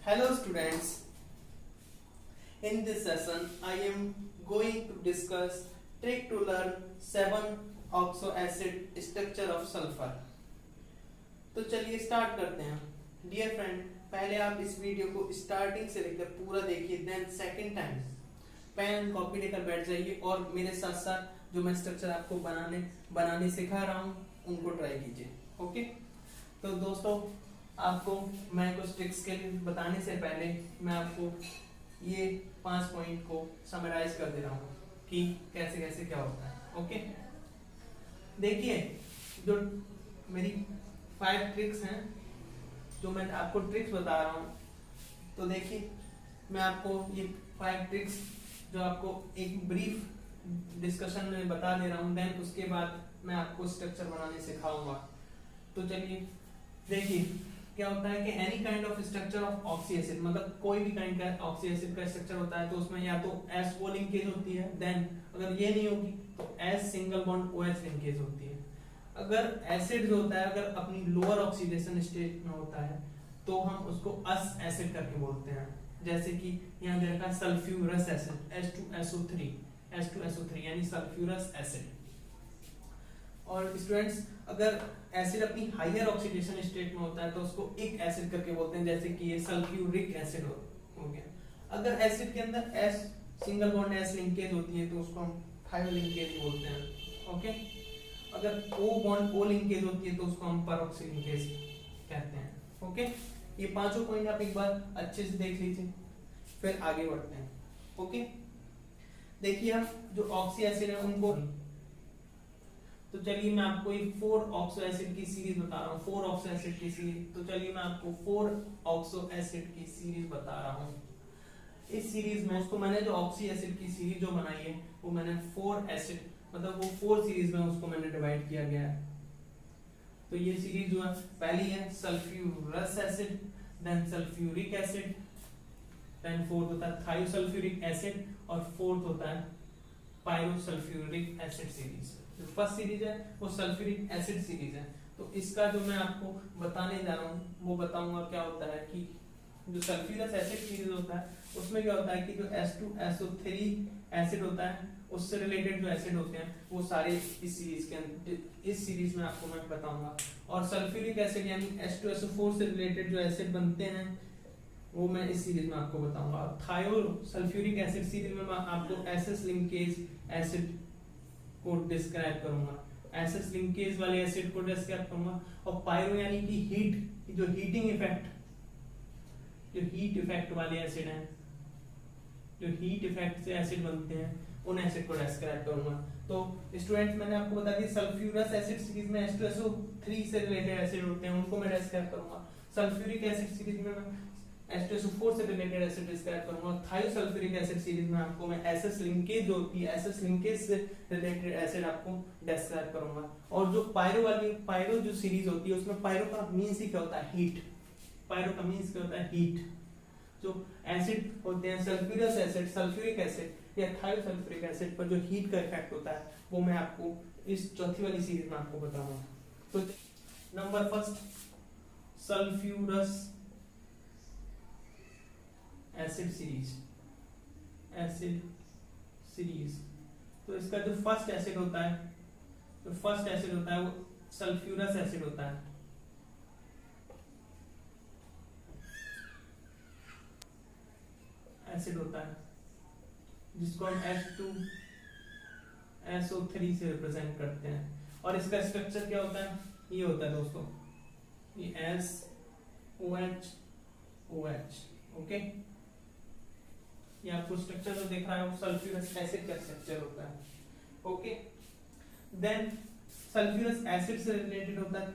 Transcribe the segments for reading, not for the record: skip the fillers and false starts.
Hello students, in this session I am going to discuss trick to learn 7-oxo acid structure of sulfur। तो चलिए start करते हैं। Dear friend, पहले आप इस वीडियो को स्टार्टिंग से लेकर पूरा देखिए, then second time pen copy लेकर बैठ जाइए और मेरे साथ साथ जो मैं स्ट्रक्चर आपको बनाने सिखा रहा हूँ उनको ट्राई कीजिए। ओके, तो दोस्तों आपको मैं कुछ ट्रिक्स के लिए बताने से पहले मैं आपको ये 5 पॉइंट को समराइज कर दे रहा हूँ कि कैसे कैसे क्या होता है। ओके, देखिए जो मेरी 5 ट्रिक्स हैं, जो मैं आपको ट्रिक्स बता रहा हूँ, तो देखिए मैं आपको ये 5 ट्रिक्स जो आपको एक ब्रीफ डिस्कशन में बता दे रहा हूँ, देन उसके बाद मैं आपको स्ट्रक्चर बनाने सिखाऊंगा। तो चलिए देखिए क्या होता है कि any kind of structure of oxy acid, मतलब कोई भी काइंड का ऑक्सी एसिड का स्ट्रक्चर होता है तो उसमें या तो एस ओ लिंकेज होती है, देन अगर ये नहीं होगी तो S single bond O H linkage होती है। अगर एसिड जो होता है अगर अपनी लोअर ऑक्सीडेशन स्टेट में होता है तो हम उसको अस एसिड करके बोलते हैं। जैसे कि यहाँ दे रखा है सल्फ्यूरस एसिड H2SO3 यानी सल्फ्यूरस एसिड। और स्टूडेंट्स अगर एसिड अपनी हायर ऑक्सीडेशन स्टेट में होता है तो उसको इक एसिड करके बोलते हैं, जैसे कि ये सल्फ्यूरिक एसिड हो गया। अगर एसिड के अंदर S single bond S linkage होती है तो उसको हम थायो लिंकेज बोलते हैं। ओके, अगर ओ बॉन्ड ओ लिंकेज होती है तो उसको हम परऑक्सी लिंकेज कहते हैं। ओके, ये पांचों पॉइंट आप एक बार अच्छे से देख लीजिए, फिर आगे बढ़ते हैं। ओके, देखिए हम जो ऑक्सी एसिड है उनको, तो चलिए मैं आपको ये 4 ऑक्सो एसिड की सीरीज बता रहा हूँ। 4 ऑक्सो एसिड की सीरीज, तो चलिए मैं आपको 4 ऑक्सो एसिड की सीरीज बता रहा हूँ। इस सीरीज में उसको मैंने जो ऑक्सी एसिड की सीरीज जो बनाई है वो मैंने 4 एसिड, मतलब वो 4 सीरीज में उसको मैंने डिवाइड किया गया है। तो ये सीरीज जो है, पहली है sulphurous acid, then sulphuric acid, then fourth होता है थायोसल्फ्यूरिक एसिड, और फोर्थ होता है पायरोसल्फ्यूरिक एसिड सीरीज। जो फर्स्ट सीरीज है वो सल्फ्यूरिक एसिड सीरीज है। तो इसका जो मैं आपको बताने जा रहा हूँ वो बताऊंगा क्या होता है कि जो सल्फ्यूरस एसिड सीरीज होता है उसमें क्या होता है कि जो H2SO3 एसिड होता है उससे रिलेटेड जो एसिड होते हैं वो सारे इस सीरीज के अंदर, इस सीरीज में आपको मैं बताऊंगा। और सल्फ्यूरिक एसिड यानी H2SO4 से रिलेटेड जो एसिड बनते हैं वो मैं इस सीरीज में आपको बताऊंगा। थायो सल्फ्यूरिक एसिड सीरीज में मैं आपको एसएस लिंकेज एसिड को डिस्क्राइब करूंगा, एसएस लिंकेज वाले एसिड को डिस्क्राइब करूंगा। और पायरो यानी कि हीट, जो हीटिंग इफेक्ट, जो हीट इफेक्ट वाले एसिड हैं, जो हीट इफेक्ट से एसिड बनते हैं उन एसिड को डिस्क्राइब करूंगा। तो स्टूडेंट्स मैंने आपको बता दिया सल्फ्यूरस एसिड सीरीज में H2SO3 से रिलेटेड एसिड होते हैं उनको मैं डिस्क्राइब करूंगा। सल्फ्यूरिक एसिड सीरीज में मैं H2SO4 से रिलेटेड एसिड डिस्क्राइब करूंगा। थायोसल्फ्यूरिक एसिड सीरीज में आपको मैं एसएस लिंकेज जो होती है, एसएस लिंकेज से रिलेटेड एसिड आपको डिस्क्राइब करूंगा। और जो पायरो जो सीरीज होती है उसमें पायरो का मींस ही क्या होता है, हीट। पायरो का मींस क्या होता है, हीट। जो एसिड होते हैं सल्फ्यूरस एसिड, सल्फ्यूरिक एसिड या थायोसल्फ्यूरिक एसिड पर जो हीट का इफेक्ट होता है वो मैं आपको इस चौथी वाली सीरीज में आपको बताऊंगा। तो number first sulphurous acid series. तो इसका जो फर्स्ट एसिड होता है, वो सल्फ्यूरस एसिड होता है। एसिड होता है जिसको हम H2SO3 से रिप्रेजेंट करते हैं। और इसका स्ट्रक्चर क्या होता है, ये होता है दोस्तों, ये SOH। ओके, ये आपको स्ट्रक्चर जो दिख रहा है वो सल्फ्यूरस एसिड का स्ट्रक्चर होता है। ओके, देन सल्फ्यूरस एसिड से रिलेटेड होता है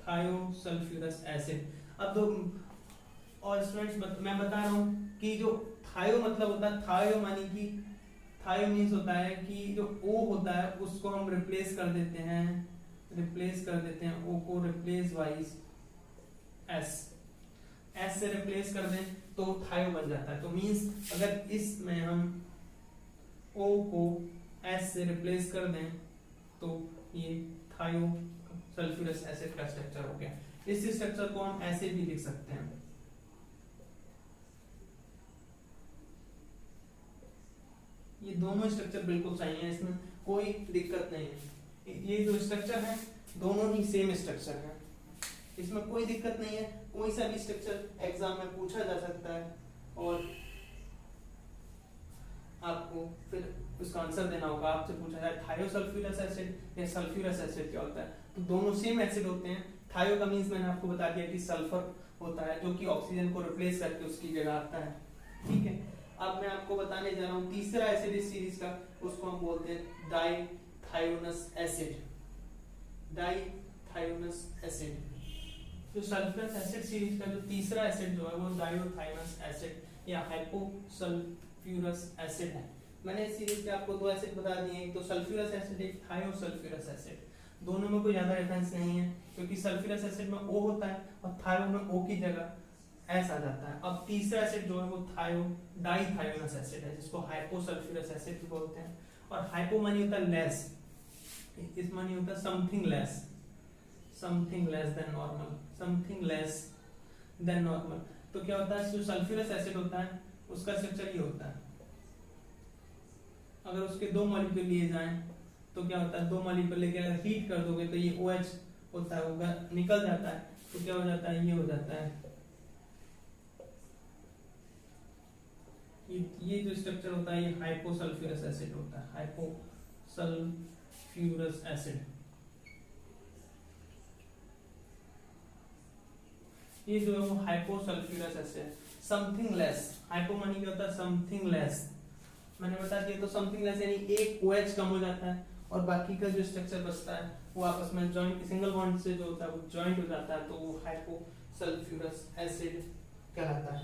थायोसल्फ्यूरस एसिड। अब दो और स्टूडेंट्स मैं बता रहा हूँ कि जो थायो मतलब होता है, थायो मानी कि थायो मीन्स होता है कि जो O होता है उसको हम रिप्लेस कर देते हैं O को रिप्लेस वाइज S से रिप्लेस कर दें तो थायो बन जाता है। तो मींस अगर इसमें हम O को S से रिप्लेस कर दें तो ये थायो सल्फ्यूरस एसिड का स्ट्रक्चर हो गया। इस स्ट्रक्चर को हम ऐसे भी लिख सकते हैं, ये दोनों स्ट्रक्चर बिल्कुल सही है, इसमें कोई दिक्कत नहीं है। ये जो स्ट्रक्चर है दोनों ही सेम स्ट्रक्चर है, इसमें कोई दिक्कत नहीं है। कोई सा भी स्ट्रक्चर एग्जाम में पूछा जा सकता है और आपको फिर उसका आंसर देना होगा। आपसे पूछा जाए थायोसल्फ्यूरस एसिड या सल्फ्यूरस एसिड क्या होता है, तो दोनों सेम एसिड होते हैं। थायो का मींस मैंने आपको बता दिया कि सल्फर होता है जो कि ऑक्सीजन को रिप्लेस करके उसकी जगह आता है, ठीक है। अब मैं आपको बताने जा रहा हूँ तीसरा एसिड इस सीरीज का, उसको हम बोलते हैं डाईथायोनस एसिड। डाईथायोनस एसिड, तो सल्फ्यूरस एसिड सीरीज का जो तीसरा एसिड जो है वो डाईथायोनस एसिड या हाइपोसल्फ्यूरस एसिड है। मैंने इस सीरीज के आपको दो एसिड बता दिए, एक तो सल्फ्यूरस एसिड, एक थायोसल्फ्यूरस एसिड। दोनों में कोई ज्यादा डिफरेंस नहीं है क्योंकि सल्फ्यूरस एसिड में O होता है और थायो में O की जगह S आ जाता है। अब तीसरा एसिड जो है वो डाईथायोनस एसिड है जिसको हाइपोसल्फ्यूरस एसिड भी बोलते हैं। और हाइपो मानी होता है लेस, इस मानी होता है something less, something less than normal, something less than normal. तो क्या होता है, जो सल्फ्यूरस एसिड होता है उसका स्ट्रक्चर ये होता है। अगर उसके दो मॉलिक्यूल लिए जाएं तो क्या होता है, दो मॉलिक्यूल लेके अगर हीट कर दोगे तो ये OH होता है वो निकल जाता है, तो क्या हो जाता है, ये हो जाता है, ये जो स्ट्रक्चर होता है ये हाइपोसल्फ्यूरस एसिड होता है, हाइपोसल्फ्यूरस एसिड। ये जो है वो हाइपोसल्फ्यूरस एसिड, समथिंग लेस। हाइपो मानी क्या होता है, समथिंग लेस। मैंने बता दिया, तो समथिंग लेस यानी एक OH कम हो जाता है और बाकी का जो स्ट्रक्चर बचता है वो आपस में जॉइंट, सिंगल बॉन्ड से जो होता है वो जॉइंट हो जाता है, तो वो हाइपोसल्फ्यूरस एसिड कहलाता है।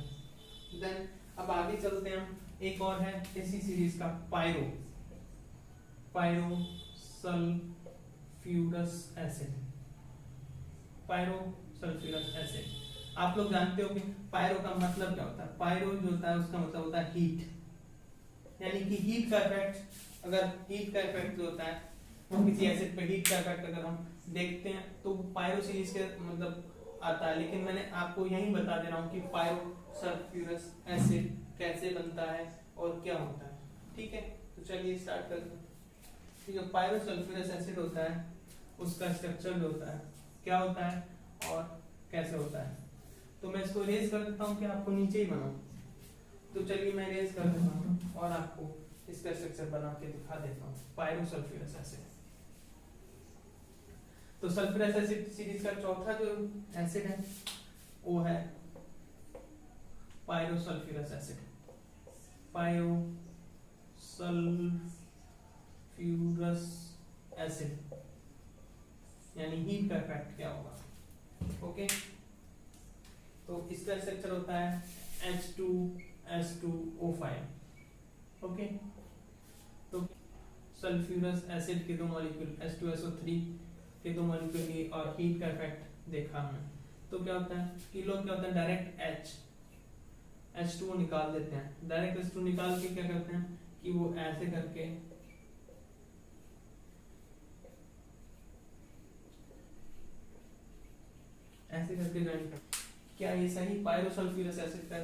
देन अब आगे चलते हैं हम, एक और है इसी सीरीज का पायरोसल्फ्यूरस एसिड। पायरोसल्फ्यूरस एसिड, आप लोग जानते हो कि पायरो का मतलब क्या होता है। पायरो जो होता है उसका मतलब होता है हीट, यानी कि हीट का इफेक्ट। अगर हीट का इफेक्ट जो होता है वो किसी एसिड पे हीट का इफेक्ट अगर हम देखते हैं तो पायरो सीरीज के मतलब आता है। लेकिन मैंने आपको यही बता दे रहा हूँ कि पायरोसल्फ्यूरस एसिड कैसे बनता है और क्या होता है, ठीक है। तो चलिए स्टार्ट करते हैं। जो पायरोसल्फ्यूरस एसिड होता है उसका स्ट्रक्चर जो होता है क्या होता है और कैसे होता है। तो मैं इसको इरेज कर देता हूँ कि आपको नीचे ही बनाऊं। तो चलिए मैं इरेज कर देता हूँ और आपको इसका स्ट्रक्चर बना के दिखा देता हूँ। पायरोसल्फ्यूरस एसिड, तो सल्फ्यूरस एसिड सीरीज का चौथा जो एसिड है वो है पायरोसल्फ्यूरस एसिड। पायरोसल्फ्यूरस एसिड यानी हीट का इफेक्ट क्या होगा, ओके। तो इसका स्ट्रक्चर होता है H2S2O5, ओके। तो सल्फ्यूरस एसिड के दो मॉलिक्यूल H2SO3 के दो मॉलिक्यूल लिए और हीट का इफेक्ट देखा हमने। तो क्या होता है कि लोग क्या होता है डायरेक्ट H2O निकाल देते हैं। डायरेक्ट H2 निकाल के क्या करते हैं कि वो ऐसे करके ज्वाइन करते। क्या ये सही पायरोसल्फ्यूरस एसिड का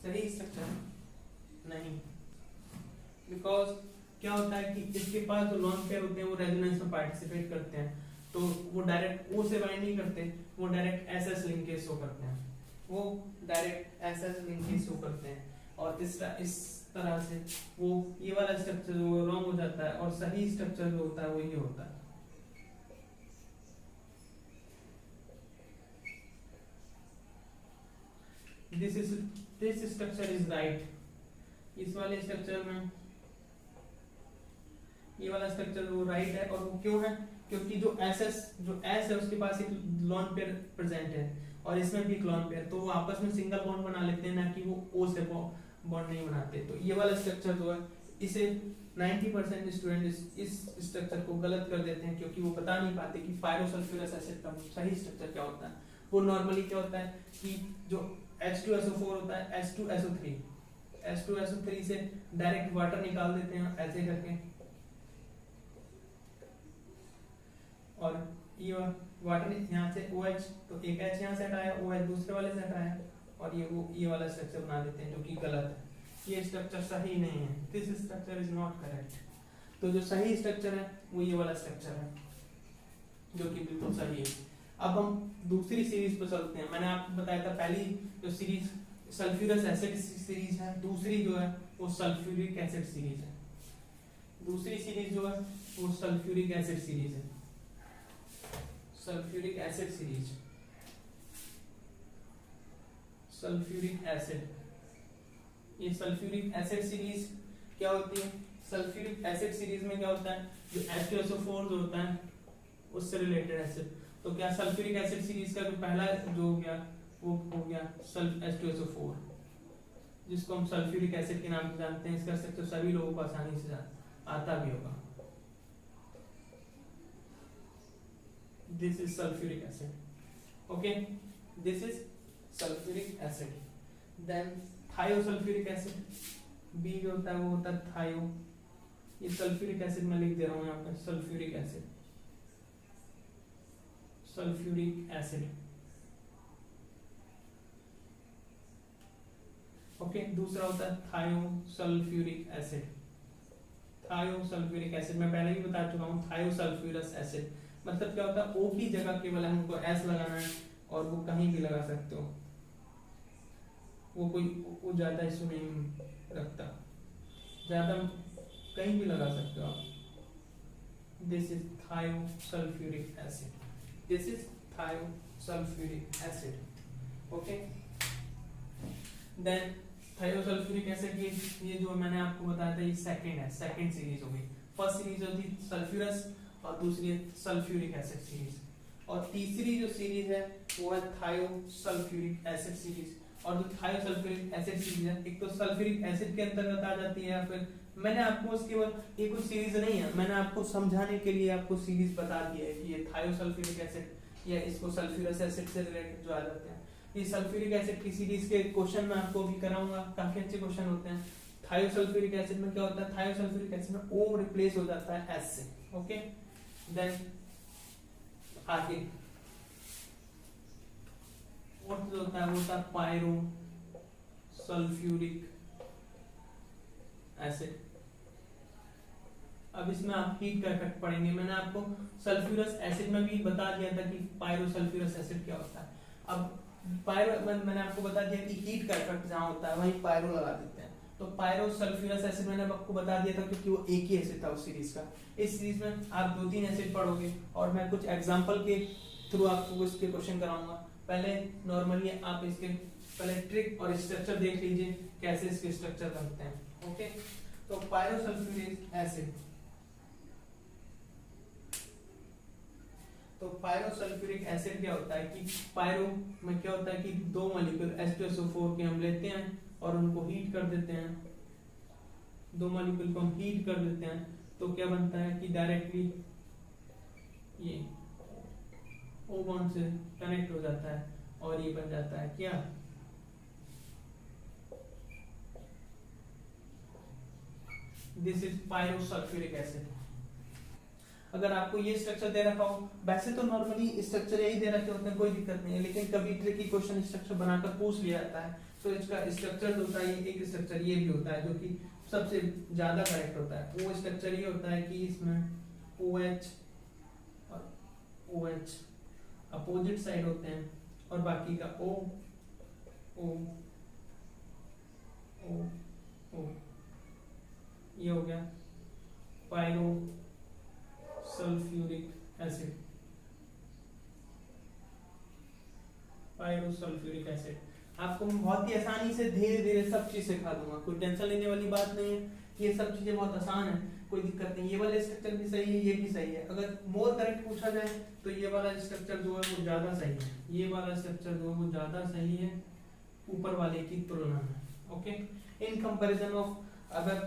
सही स्ट्रक्चर है? नहीं, बिकॉज क्या होता है कि इसके पास जो लॉन्ग पेयर होते हैं वो रेजोनेंस में पार्टिसिपेट करते हैं, तो वो डायरेक्ट O से बाइंड नहीं करते, वो डायरेक्ट SS लिंकेज शो करते हैं, वो डायरेक्ट SS लिंकेज शो करते हैं। और इस तरह से वो ये वाला स्ट्रक्चर जो रॉन्ग हो जाता है और सही स्ट्रक्चर जो होता है वो ये होता है। This structure is right। इस वाले स्ट्रक्चर में ये वाला स्ट्रक्चर वो राइट है। और वो क्यों है, क्योंकि जो S है उसके पास एक लॉन पेयर प्रेजेंट है और इसमें भी एक लॉन पेयर, तो वो आपस में सिंगल बॉन्ड बना लेते हैं, ना कि वो O से बॉन्ड नहीं बनाते। तो ये वाला स्ट्रक्चर जो है इसे 90% स्टूडेंट इस स्ट्रक्चर को गलत कर देते हैं क्योंकि वो बता नहीं पाते कि पायरोसल्फ्यूरस एसिड का सही स्ट्रक्चर क्या होता है। वो नॉर्मली क्या होता है कि जो H2SO4 होता है H2SO3 से डायरेक्ट वाटर निकाल देते हैं ऐसे करके, और ये वाटर यहाँ से OH, तो एक H यहाँ से हटाया, OH दूसरे वाले से हटाया, और ये वाला स्ट्रक्चर बना देते हैं जो कि गलत है। ये स्ट्रक्चर सही नहीं है, this structure is not correct. तो जो सही स्ट्रक्चर है वो ये वाला स्ट्रक्चर है जो कि बिल्कुल सही है। अब हम दूसरी सीरीज पर चलते हैं। मैंने आपको बताया था पहली जो सीरीज सल्फ्यूरस एसिड सीरीज है, दूसरी जो है वो सल्फ्यूरिक एसिड सीरीज है। दूसरी सीरीज जो है वो सल्फ्यूरिक एसिड सीरीज है, sulphuric acid series, sulphuric acid. ये सल्फ्यूरिक एसिड सीरीज क्या होती है? सल्फ्यूरिक एसिड सीरीज में क्या होता है, जो H2SO4 जो होता है उससे रिलेटेड एसिड। तो क्या सल्फ्यूरिक एसिड सीरीज का जो पहला जो हो गया वो हो गया H2SO4, जिसको हम सल्फ्यूरिक एसिड के नाम से जानते हैं। इसका स्ट्रक्चर सभी लोगों को आसानी से आता भी होगा। This is sulphuric acid, okay, this is sulphuric acid. Then thiosulphuric acid, बी जो होता है वो होता है थायो। ये सल्फ्यूरिक एसिड मैं लिख दे रहा हूँ यहाँ पे, sulphuric acid, sulphuric acid, okay. दूसरा होता है थायोसल्फ्यूरिक एसिड। थायोसल्फ्यूरिक एसिड मैं पहले ही बता चुका हूँ, थायोसल्फ्यूरस एसिड मतलब क्या होता है, O की जगह केवल हमको S लगाना है और वो कहीं भी लगा सकते हो, वो ज्यादा इशू नहीं रखता, ज्यादा कहीं भी लगा सकते हो आप। This is thiosulphuric acid, this is thiosulphuric acid, okay. Then thiosulphuric acid ये जो मैंने आपको बताया था ये सेकंड है, सेकंड सीरीज हो गई। फर्स्ट सीरीज होती सल्फ्यूरस और दूसरी है सल्फ्यूरिक एसिड सीरीज, और तीसरी जो सीरीज है वो है थायोसल्फ्यूरिक एसिड सीरीज। और जो थायोसल्फ्यूरिक एसिड सीरीज है एक तो सल्फ्यूरिक एसिड के अंतर्गत आ जाती है, या फिर मैंने आपको उसके बाद ये कोई सीरीज नहीं है, मैंने आपको समझाने के लिए आपको सीरीज बता दी है कि ये थायोसल्फ्यूरिक एसिड या इसको सल्फ्यूरस एसिड से रिलेटेड जो आ जाते हैं। ये सल्फ्यूरिक एसिड की सीरीज के क्वेश्चन मैं आपको भी कराऊंगा, काफी अच्छे क्वेश्चन होते हैं। थायोसल्फ्यूरिक एसिड में क्या होता है, थायोसल्फ्यूरिक एसिड में O रिप्लेस हो जाता है S से, ओके। देन आगे और जो होता है वो होता है पायरो सल्फ्यूरिक एसिड। अब इसमें आप हीट का इफेक्ट पढ़ेंगे। मैंने आपको सल्फ्यूरस एसिड में भी बता दिया था कि पायरो सल्फ्यूरस एसिड क्या होता है। अब पायरो मैंने आपको बता दिया कि हीट का इफेक्ट जहां होता है वहीं पायरो लगा देते हैं। तो पायरो सल्फ्यूरस एसिड मैंने आपको बता दिया था क्योंकि वो एक ही एसिड था उस सीरीज का। इस सीरीज में आप 2-3 एसिड पढ़ोगे और मैं कुछ एग्जांपल के थ्रू आपको इसके क्वेश्चन कराऊंगा। पहले नॉर्मली आप इसके पहले ट्रिक और स्ट्रक्चर देख लीजिए कैसे इसके स्ट्रक्चर बनते हैं, ओके। तो पायरो सल्फ्यूरिक एसिड, तो पायरोसल्फ्यूरिक एसिड क्या होता है कि पायरो में क्या होता है कि 2 मॉलिक्यूल H2SO4 के हम लेते हैं और उनको हीट कर देते हैं, 2 मॉलिक्यूल को हम हीट कर देते हैं तो क्या बनता है कि डायरेक्टली ये O बॉन्ड से कनेक्ट हो जाता है और ये बन जाता है क्या, दिस इज पायरोसल्फ्यूरिक एसिड। अगर आपको ये स्ट्रक्चर दे रखा हो, वैसे तो नॉर्मली स्ट्रक्चर यही दे रखे होते हैं, कोई दिक्कत नहीं है, लेकिन कभी ट्रिकी क्वेश्चन स्ट्रक्चर बनाकर पूछ लिया जाता है तो इसका स्ट्रक्चर जो होता है एक स्ट्रक्चर ये भी होता है जो कि सबसे ज्यादा करेक्ट होता है। वो स्ट्रक्चर ये होता है कि इसमें OH और OH अपोजिट साइड होते हैं और बाकी का O O O O, ये हो गया pyro sulphuric acid, pyrosulphuric acid. आपको बहुत ही आसानी से धीरे धीरे सब चीज सिखा दूंगा, कोई टेंशन लेने वाली बात नहीं है, ये सब चीजें बहुत आसान है, कोई दिक्कत नहीं। ये वाला स्ट्रक्चर भी सही है, ये भी सही है। अगर मोर करेक्ट पूछा जाए तो ये वाला स्ट्रक्चर जो है वो ज्यादा सही है, ये वाला स्ट्रक्चर जो है वो ज्यादा सही है ऊपर वाले की तुलना में, ओके। इन कंपैरिजन ऑफ अगर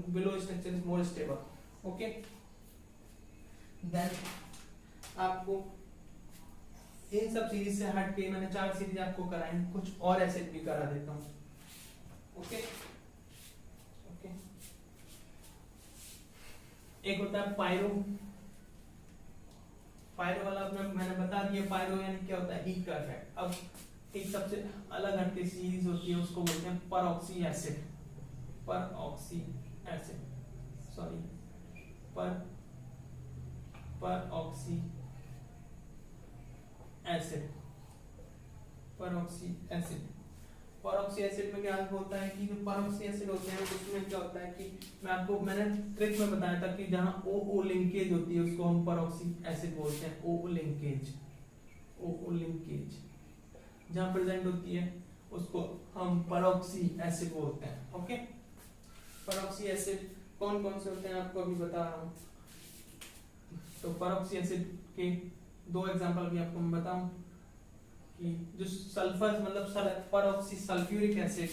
below structure is more stable, okay. Then आपको इन सब सीरीज से हट के मैंने 4 सीरीज आपको कराई, कुछ और एसिड भी करा देता हूं, ओके ओके। एक होता है पायरो वाला मैंने बता दिया, पायरो यानी क्या होता है, हीट का इफेक्ट। अब एक सबसे अलग हटके सीरीज होती है, उसको बोलते हैं परऑक्सी acid, परऑक्सी acid, sorry परऑक्सी acid, परऑक्सी acid. परऑक्सी acid में क्या होता है कि जो परऑक्सी एसिड होते हैं उसमें क्या होता है कि मैंने ट्रिक में बताया था कि जहां ओ लिंकेज होती है उसको हम परऑक्सी एसिड बोलते हैं, ओ लिंकेज जहां प्रेजेंट होती है उसको हम परऑक्सी एसिड बोलते हैं। ओके, परऑक्सी एसिड कौन कौन से होते हैं आपको अभी बता रहा हूं। तो परऑक्सी एसिड के दो एग्जांपल भी आपको मैं बताऊं कि जो सल्फर मतलब परऑक्सी सल्फ्यूरिक एसिड,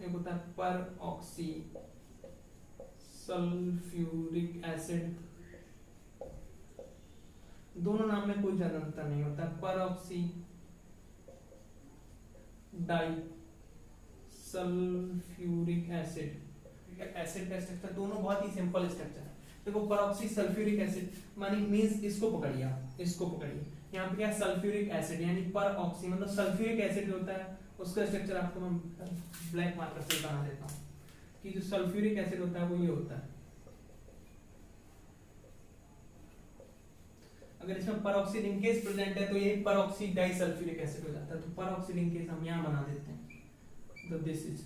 एक होता है परऑक्सी सल्फ्यूरिक एसिड, दोनों नाम में कोई ज्यादा अंतर नहीं होता। Peroxy di sulphuric acid, acid का स्ट्रक्चर दोनों बहुत ही सिंपल स्ट्रक्चर है। देखो परऑक्सी सल्फ्यूरिक एसिड मानी मींस इसको पकड़िए, यहाँ पे क्या सल्फ्यूरिक एसिड यानी परऑक्सी मतलब सल्फ्यूरिक एसिड होता है, उसका स्ट्रक्चर आपको मैं ब्लैक मार्कर से बना देता हूँ कि जो सल्फ्यूरिक एसिड होता है वो ये होता है। अगर इसमें परऑक्सी लिंकेज प्रेजेंट है तो ये परऑक्सी डाइसल्फ्यूरिक एसिड हो जाता है। तो परऑक्सी लिंकेज हम यहाँ बना देते हैं, तो this is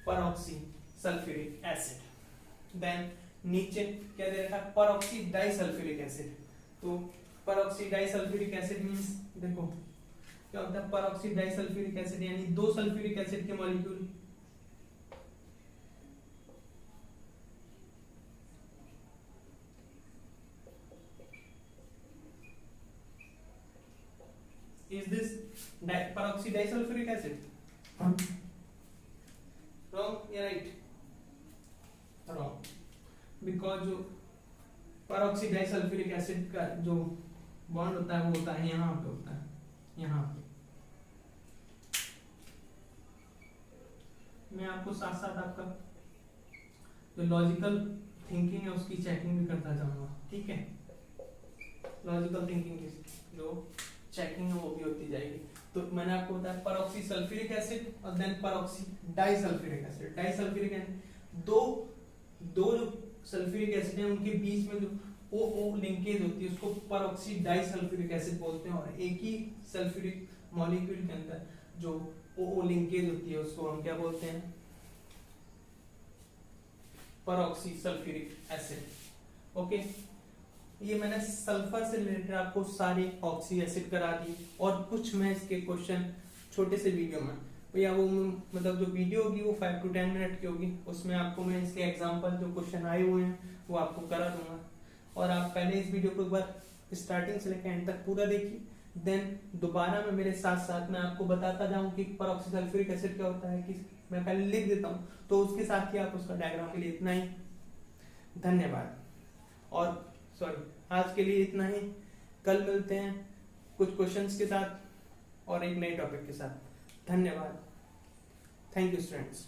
peroxy sulphuric acid. Then नीचे क्या दे रखा है, परऑक्सी डाइसल्फ्यूरिक एसिड। तो परऑक्सी डाइसल्फ्यूरिक एसिड मींस देखो क्या होता है, परऑक्सी डाइसल्फ्यूरिक एसिड यानी दो सल्फ्यूरिक एसिड के molecule is this peroxy disulfuric acid? Wrong या right? Wrong, because जो peroxy disulfuric acid का जो बॉन्ड होता है वो होता है यहाँ पे, होता है यहाँ पे। मैं आपको साथ साथ आपका जो लॉजिकल थिंकिंग है उसकी चेकिंग भी करता जाऊंगा, ठीक है। लॉजिकल थिंकिंग की जो चेकिंग है वो भी होती जाएगी। तो मैंने आपको बताया परऑक्सी सल्फ्यूरिक एसिड और then peroxy disulphuric acid. Disulphuric acid दो जो सल्फ्यूरिक एसिड है उनके बीच में जो ओ लिंकेज होती है उसको परऑक्सी डाइसल्फ्यूरिक एसिड बोलते हैं, और एक ही सल्फ्यूरिक मॉलिक्यूल के अंदर जो ओ लिंकेज होती है उसको हम क्या बोलते हैं, परऑक्सी सल्फ्यूरिक एसिड। ओके, ये मैंने सल्फर से रिलेटेड आपको सारी ऑक्सी एसिड करा दी, और कुछ मैं इसके क्वेश्चन छोटे से वीडियो में भैया वो मतलब जो वीडियो होगी वो 5 to 10 मिनट की होगी, उसमें आपको मैं इसके एग्जांपल जो क्वेश्चन आए हुए हैं वो आपको करा दूंगा। और आप पहले इस वीडियो को एक बार स्टार्टिंग से लेकर एंड तक पूरा देखिए, देन दोबारा मैं मेरे साथ साथ मैं आपको बताता जाऊं कि परऑक्सी सल्फ्यूरिक एसिड क्या होता है, कि मैं पहले लिख देता हूं तो उसके साथ ही आप उसका डायग्राम के लिए इतना ही। धन्यवाद। और सॉरी, आज के लिए इतना ही, कल मिलते हैं कुछ क्वेश्चंस के साथ और एक नए टॉपिक के साथ। धन्यवाद। Thank you students.